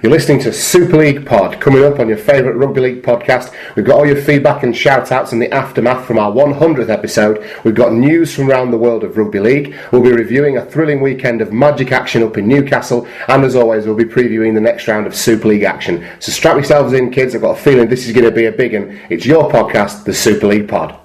You're listening to Super League Pod, coming up on your favourite Rugby League podcast. We've got all your feedback and shout-outs in the aftermath from our 100th episode. We've got news from around the world of Rugby League. We'll be reviewing a thrilling weekend of magic action up in Newcastle. And as always, we'll be previewing the next round of Super League action. So strap yourselves in, kids. I've got a feeling this is going to be a big one. It's your podcast, the Super League Pod.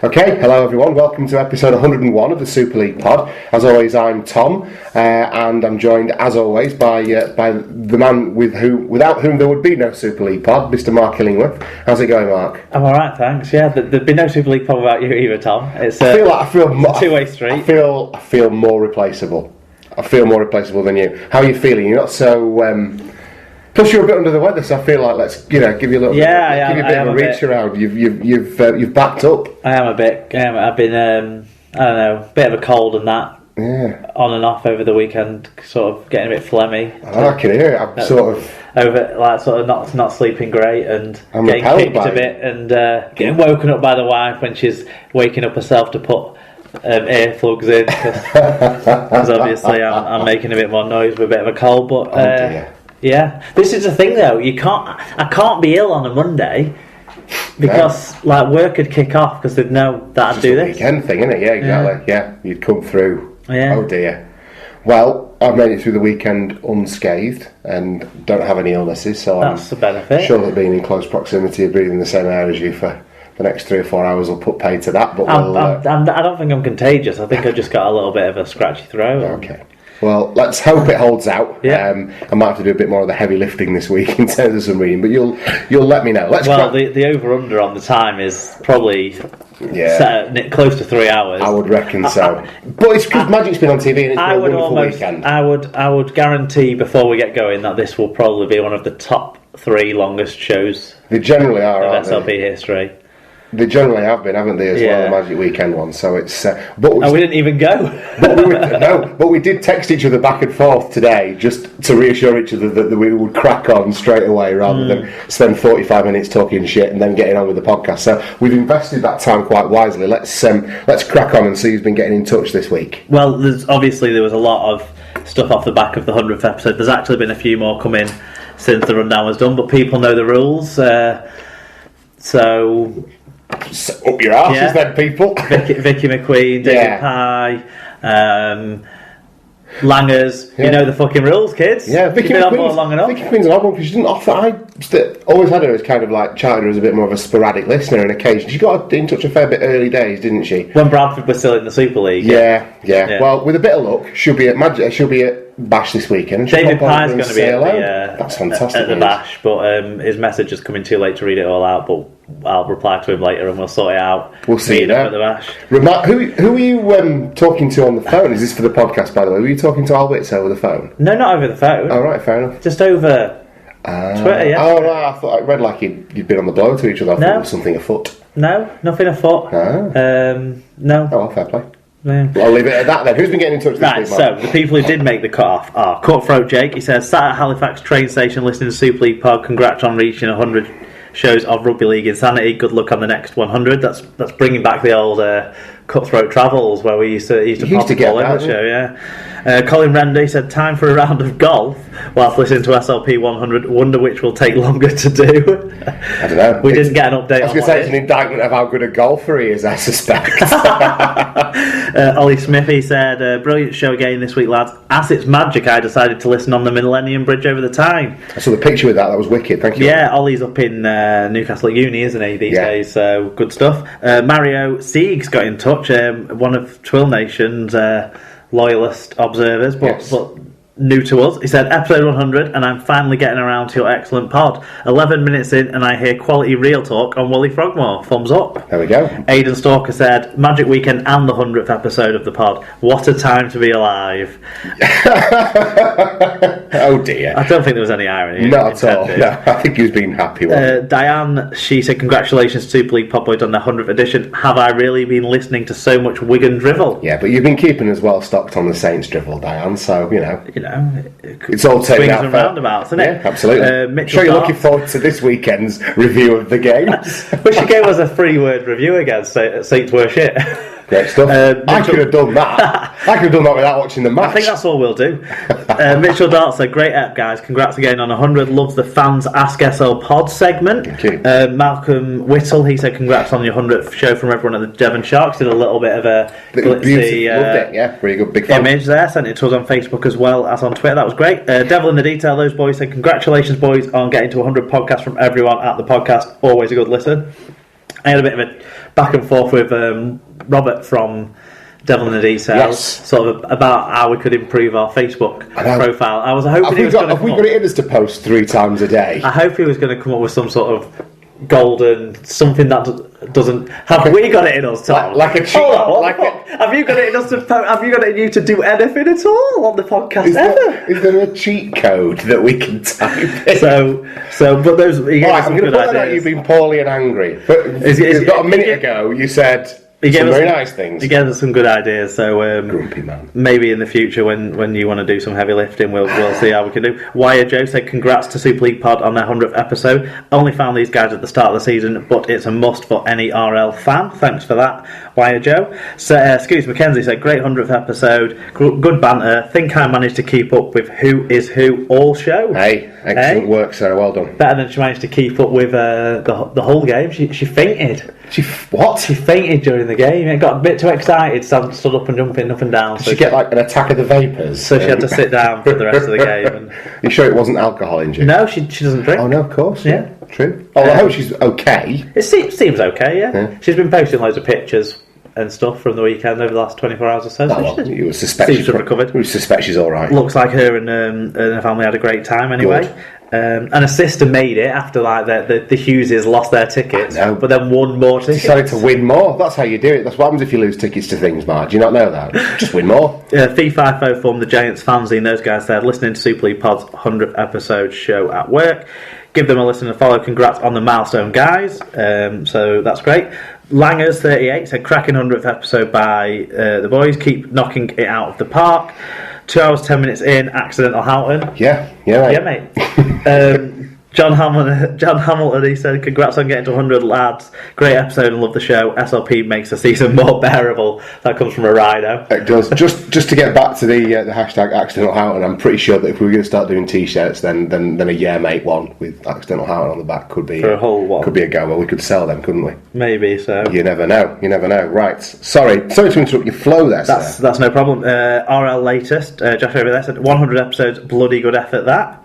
Okay, hello everyone, welcome to episode 101 of the Super League Pod. As always, I'm Tom, and I'm joined, as always, by the man without whom there would be no Super League Pod, Mr. Mark Illingworth. How's it going, Mark? I'm alright, thanks. Yeah, there'd be no Super League Pod without you either, Tom. It's I feel a two-way street. I feel more replaceable. I feel more replaceable than you. How are you feeling? You're not so... Plus, you're a bit under the weather, so I feel like let's give you a little bit of a reach around. You've backed up. I am a bit. I've been I don't know, a bit of a cold and that. Yeah. On and off over the weekend, sort of getting a bit phlegmy. I can hear it. I'm sort of not sleeping great and I'm getting kicked a bit and getting woken up by the wife when she's waking up herself to put earplugs in because obviously I'm making a bit more noise with a bit of a cold. But dear. Yeah, this is the thing though. I can't be ill on a Monday because work would kick off because they'd know that I'd do this. It's a weekend thing, isn't it? Yeah, exactly. Yeah, you'd come through. Yeah. Oh dear. Well, I've made it through the weekend unscathed and don't have any illnesses, so that's the benefit. Sure that being in close proximity of breathing the same air as you for the next 3 or 4 hours will put pay to that. But I don't think I'm contagious. I think I've just got a little bit of a scratchy throat. Okay. Well, let's hope it holds out. Yeah. I might have to do a bit more of the heavy lifting this week in terms of some reading, but you'll let me know. The over-under on the time is probably set close to 3 hours. I would reckon so. But it's because Magic's been on TV and it's been a wonderful weekend. I would guarantee before we get going that this will probably be one of the top 3 longest shows. They generally are, of SLP history. They generally have been, haven't they, as well, the Magic Weekend one. So it's... we didn't even go. But we did text each other back and forth today just to reassure each other that we would crack on straight away rather than spend 45 minutes talking shit and then getting on with the podcast. So we've invested that time quite wisely. Let's crack on and see who's been getting in touch this week. Well, there was a lot of stuff off the back of the 100th episode. There's actually been a few more come in since the rundown was done, but people know the rules. So up your arses then, people. Vicky McQueen, David Pye, Langers. You know the fucking rules, kids. Yeah, Vicky McQueen's on board long enough. Vicky McQueen's an odd one because she didn't offer. I always had her as kind of like charted her as a bit more of a sporadic listener on occasion. She got in touch a fair bit early days, didn't she? When Bradford was still in the Super League. Yeah. Well, with a bit of luck, she'll be at Bash this weekend. David Pye's going to be that's fantastic. At the Bash, but his message is coming too late to read it all out. But I'll reply to him later, and we'll sort it out. We'll see you there at the Bash. Who are you talking to on the phone? Is this for the podcast, by the way? Were you talking to Albitz over the phone? No, not over the phone. Oh, right, fair enough. Just over Twitter. Yeah. Oh, right. I thought I read like you'd been on the blow to each other. I thought there was something afoot. No, nothing afoot. No. Oh, well, fair play. Yeah. Well, I'll leave it at that then. Who's been getting in touch this week, Mark? So, the people who did make the cut-off are Cutthroat Jake. He says, sat at Halifax train station listening to Super League Pod. Congrats on reaching 100 shows of Rugby League insanity. Good luck on the next 100. That's bringing back the old Cutthroat Travels where we used to pop the ball in the show. Yeah. Colin Rendy said, time for a round of golf whilst listening to SLP 100. Wonder which will take longer to do. I don't know. We didn't get an update. I was going to say it's an indictment of how good a golfer he is, I suspect. Ollie Smithy said, brilliant show again this week, lads. As it's magic, I decided to listen on the Millennium Bridge over the time. I saw the picture with that was wicked, thank you. Yeah, Ollie's up in Newcastle at uni, isn't he, these days, so good stuff. Mario Siegs got in touch, one of Twill Nation's loyalist observers, but new to us. He said, episode 100, and I'm finally getting around to your excellent pod. 11 minutes in, and I hear quality real talk on Wooly Frogmore. Thumbs up. There we go. Aidan Stalker said, magic weekend and the 100th episode of the pod. What a time to be alive. Oh dear. I don't think there was any irony. Not at all. No, I think he was being happy. Diane, she said, congratulations to Super League Pod Boys on their 100th edition. Have I really been listening to so much Wigan drivel? Yeah, but you've been keeping us well stocked on the Saints drivel, Diane, so, you know, it's all taken swings out and roundabouts, isn't it? Yeah, absolutely. Mitchell Sure, you're Darts. looking forward to this weekend's review of the games. But she gave us a 3-word review again, Saints were shit. Great stuff. I could have done that. I could have done that without watching the match. I think that's all we'll do. Mitchell Dart said, great app, guys. Congrats again on 100. Loves the fans Ask SL Pod segment. Thank you. Malcolm Whittle, he said, congrats on your 100th show from everyone at the Devon Sharks. Did a little bit of a glitzy loved it. Yeah, really good. Big fan. image there. Sent it to us on Facebook as well as on Twitter. That was great. Devil in the Detail, those boys said, congratulations, boys, on getting to 100 podcasts from everyone at the podcast. Always a good listen. I had a bit of a back and forth with Robert from Devil in the Details, sort of about how we could improve our Facebook profile. I was hoping he was going to. Have we got it in us to post 3 times a day? I hope he was going to come up with some sort of golden something that doesn't. Have we got it in us, Tom? Like a cheat. Have you got it in us to? Have you got it in you to do anything at all on the podcast Is there a cheat code that we can type in? But those. I'm going to put that out. You've been poorly and angry. But about a minute ago, you said. Some very nice things. He gave us some good ideas, so grumpy man. Maybe in the future when you want to do some heavy lifting, we'll see how we can do. Wire Joe said, congrats to Super League Pod on their 100th episode. Only found these guys at the start of the season, but it's a must for any RL fan. Thanks for that, Wire Joe. So, Scoots McKenzie said, great 100th episode, good banter. Think I managed to keep up with Who Is Who all show. Hey, excellent work, Sarah. Well done. Better than she managed to keep up with the whole game. She fainted. What? She fainted during the game. It got a bit too excited, stood up and jumping up and down. Did she get like an attack of the vapours? So she had to sit down for the rest of the game. And you sure it wasn't alcohol injured? No, she doesn't drink. Oh no, of course. Yeah. True. Oh, I hope she's okay. It seems okay, yeah. She's been posting loads of pictures and stuff from the weekend over the last 24 hours or so. You would suspect seems to have recovered. You suspect she's all right. Looks like her and her family had a great time anyway. And her sister made it after like the Hugheses lost their tickets, but then won more tickets. Decided to win more. That's how you do it. That's what happens if you lose tickets to things, Mark. Do you not know that? Just win more. Fee5 formed the Giants fanzine. Those guys said, listening to Super League Pod's 100th episode show at work. Give them a listen and follow. Congrats on the milestone, guys. So that's great. Langers38 said, cracking 100th episode by the boys. Keep knocking it out of the park. 2 hours, 10 minutes in, accidental Houghton. Yeah, mate. John Hamilton, he said, congrats on getting to 100, lads. Great episode and love the show. SLP makes the season more bearable. That comes from a rhino. It does. Just to get back to the hashtag accidental Houghton, I'm pretty sure that if we were going to start doing t-shirts, then a Yeah Mate one with accidental Houghton on the back could be for a whole one. Could be a go. Well, we could sell them, couldn't we? Maybe so. You never know. Right. Sorry to interrupt your flow there. That's no problem. RL latest. Josh over there said 100 episodes. Bloody good effort that.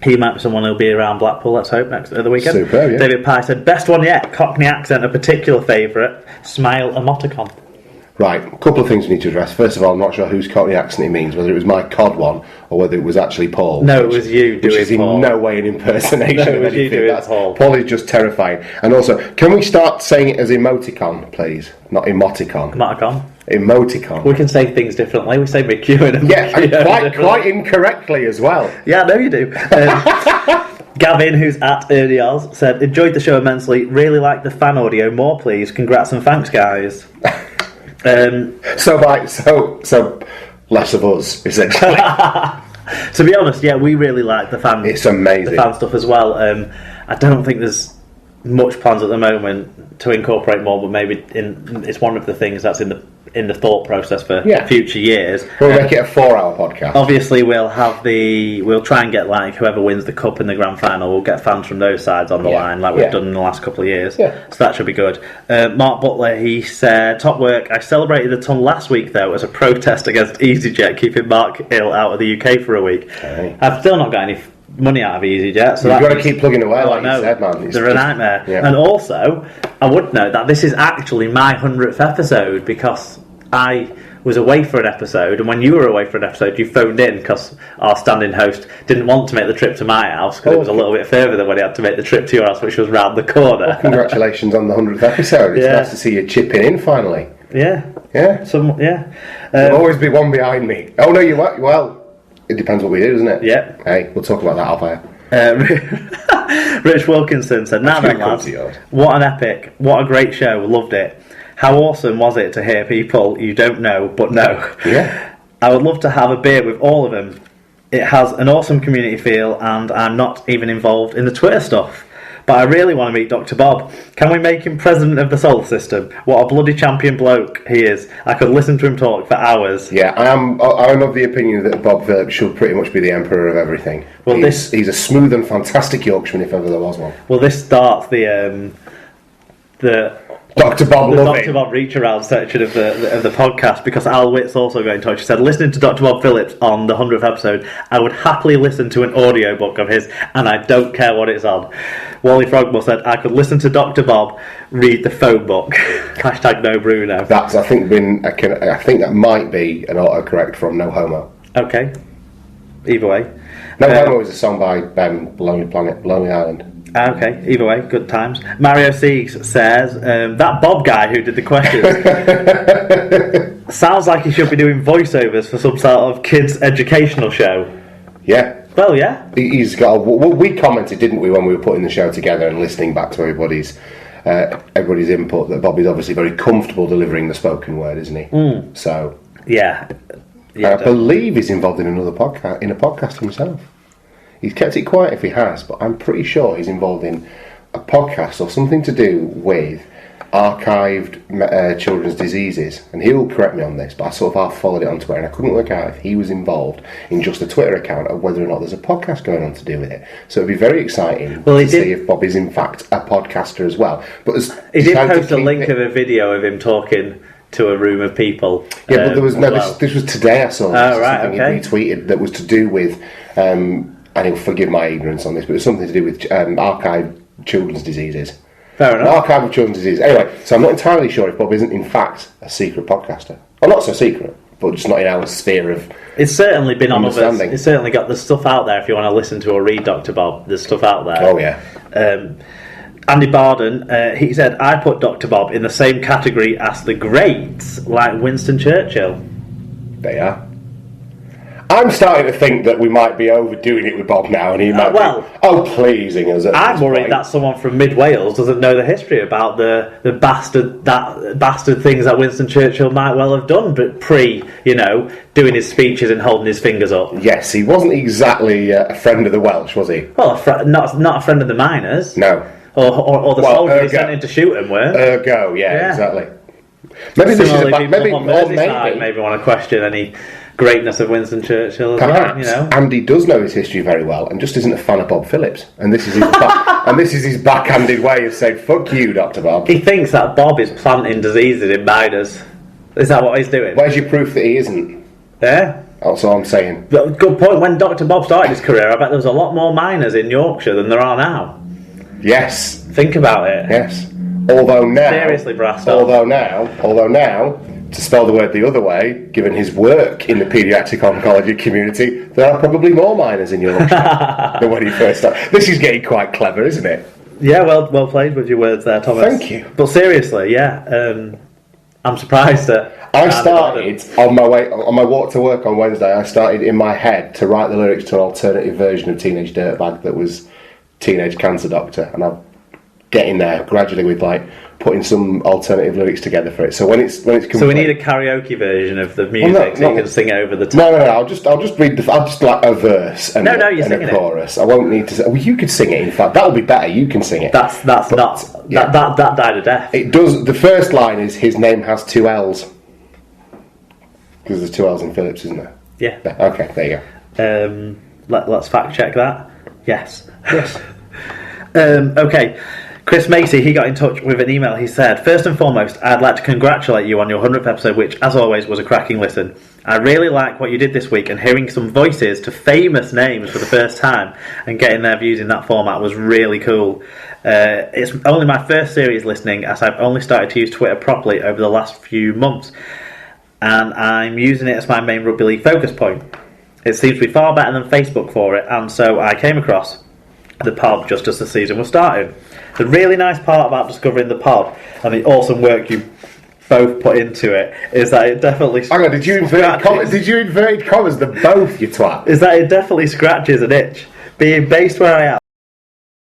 He might be someone who'll be around Blackpool, let's hope, next the weekend. Superb, yeah. David Pye said, best one yet, Cockney accent, a particular favourite, smile emoticon. Right, a couple of things we need to address. First of all, I'm not sure whose Cockney accent he means, whether it was my COD one or whether it was actually Paul. No, it was you doing Paul. Which is in no way an impersonation no, of anything. You doing Paul. Paul is just terrifying. And also, can we start saying it as emoticon, please? Not emoticon. Emoticon. We can say things differently. We say McEwen and quite incorrectly as well. Yeah, I know you do. Gavin, who's at Erdials, said, enjoyed the show immensely. Really like the fan audio. More, please. Congrats and thanks, guys. So less of us, essentially. To be honest, yeah, we really like the fan. It's amazing. The fan stuff as well. I don't think there's much plans at the moment to incorporate more, but maybe it's one of the things that's in the thought process for future years. We'll make it a 4-hour podcast. Obviously, we'll try and get like whoever wins the cup in the grand final. We'll get fans from those sides on the line, like we've done in the last couple of years. Yeah. So that should be good. Mark Butler, he said, top work. I celebrated the ton last week though as a protest against EasyJet keeping Mark Hill out of the UK for a week. Okay. I've still not got any money out of EasyJet, so you've got to keep plugging away, like you said, man. They're a nightmare. Yeah. And also, I would note that this is actually my 100th episode because I was away for an episode, and when you were away for an episode, you phoned in because our standing host didn't want to make the trip to my house because it was a little bit further than when he had to make the trip to your house, which was round the corner. Well, congratulations on the 100th episode. It's nice to see you chipping in finally. Yeah. Yeah. There'll always be one behind me. Oh no, you won't. Well, it depends what we do, doesn't it? Yeah. Hey, we'll talk about that off air. Rich Wilkinson said, "Now then, lads, what an epic, what a great show, loved it. How awesome was it to hear people you don't know but know? Yeah. I would love to have a beer with all of them. It has an awesome community feel, and I'm not even involved in the Twitter stuff. But I really want to meet Dr. Bob. Can we make him president of the solar system? What a bloody champion bloke he is. I could listen to him talk for hours." Yeah, I'm of the opinion that Bob Phillips should pretty much be the emperor of everything. Well, he's a smooth and fantastic Yorkshireman if ever there was one. Well, this starts the Dr. Bob Dr. Bob reach around section of the podcast, because Al Witt's also got in touch. He said, listening to Dr. Bob Phillips on the 100th episode, I would happily listen to an audiobook of his, and I don't care what it's on. Wally Frogmore said, I could listen to Dr. Bob read the phone book. Hashtag no Bruno. That's, I think that might be an autocorrect from No Homo. Okay. Either way. No Homo is a song by Lonely Planet, Lonely Island. Okay, either way, good times. Mario Siegs says, that Bob guy who did the questions sounds like he should be doing voiceovers for some sort of kids' educational show. Yeah. Well, yeah. He's got. We commented, didn't we, when we were putting the show together and listening back to everybody's input, that Bob is obviously very comfortable delivering the spoken word, isn't he? Mm. So. Yeah. I believe he's involved in a podcast himself. He's kept it quiet if he has, but I'm pretty sure he's involved in a podcast or something to do with archived children's diseases. And he'll correct me on this, but I sort of half followed it on Twitter and I couldn't work out if he was involved in just a Twitter account or whether or not there's a podcast going on to do with it. So it'd be very exciting to see if Bob is in fact a podcaster as well. But he did post a link of a video of him talking to a room of people. Yeah, but there was this was today I saw. Oh, right, okay. He retweeted that was to do with. And he'll forgive my ignorance on this, but it's something to do with archived children's diseases. Fair enough. An archive of children's diseases. Anyway, so I'm not entirely sure if Bob isn't in fact a secret podcaster. Well, not so secret, but just not in our sphere of. It's certainly been on others. It's certainly got the stuff out there if you want to listen to or read Dr. Bob. There's stuff out there. Oh, yeah. Andy Barden, he said, I put Dr. Bob in the same category as the greats, like Winston Churchill. They are. I'm starting to think that we might be overdoing it with Bob now, and he might be pleasing us. I'm worried that someone from mid Wales doesn't know the history about the bastard things that Winston Churchill might well have done, but doing his speeches and holding his fingers up. Yes, he wasn't exactly a friend of the Welsh, was he? Well, not a friend of the miners. No. Or the soldiers he sent in to shoot him were. Ergo, yeah, exactly. Maybe this is maybe want to question any greatness of Winston Churchill as well. Andy does know his history very well and just isn't a fan of Bob Phillips, and this is his backhanded way of saying "fuck you, Dr. Bob." He thinks that Bob is planting diseases in miners. Is that what he's doing? Where's your proof that he isn't? Yeah, that's all I'm saying. But good point. When Dr. Bob started his career, I bet there was a lot more miners in Yorkshire than there are now. Yes. Think about it. Yes. Although now, seriously, brassed off. Although now, to spell the word the other way, given his work in the paediatric oncology community, there are probably more minors in Yorkshire than when he first started. This is getting quite clever, isn't it? Yeah, well played with your words there, Thomas. Thank you. But seriously, yeah, I'm surprised that I started on my walk to work on Wednesday. I started in my head to write the lyrics to an alternative version of Teenage Dirtbag that was Teenage Cancer Doctor, and I'm getting there gradually with putting some alternative lyrics together for it. So when it's complete, so we need a karaoke version of the music so you can sing it over the top. No. I'll just read a verse and a chorus. I won't need to. Well, you could sing it. In fact, that'll be better. You can sing it. That died a death. It does. The first line is his name has 2 L's because there's 2 L's in Phillips, isn't there? Yeah. Okay, there you go. Let's fact check that. Yes. Okay. Chris Macy, he got in touch with an email. He said, first and foremost, I'd like to congratulate you on your 100th episode, which, as always, was a cracking listen. I really like what you did this week, and hearing some voices to famous names for the first time and getting their views in that format was really cool. It's only my first series listening, as I've only started to use Twitter properly over the last few months. and I'm using it as my main rugby league focus point. It seems to be far better than Facebook for it, and so I came across the pod just as the season was starting. The really nice part about discovering the pod and the awesome work you both put into it is that it definitely... Hang on, did you invert commas the both, you twat? Is that it definitely scratches an itch. Being based where I am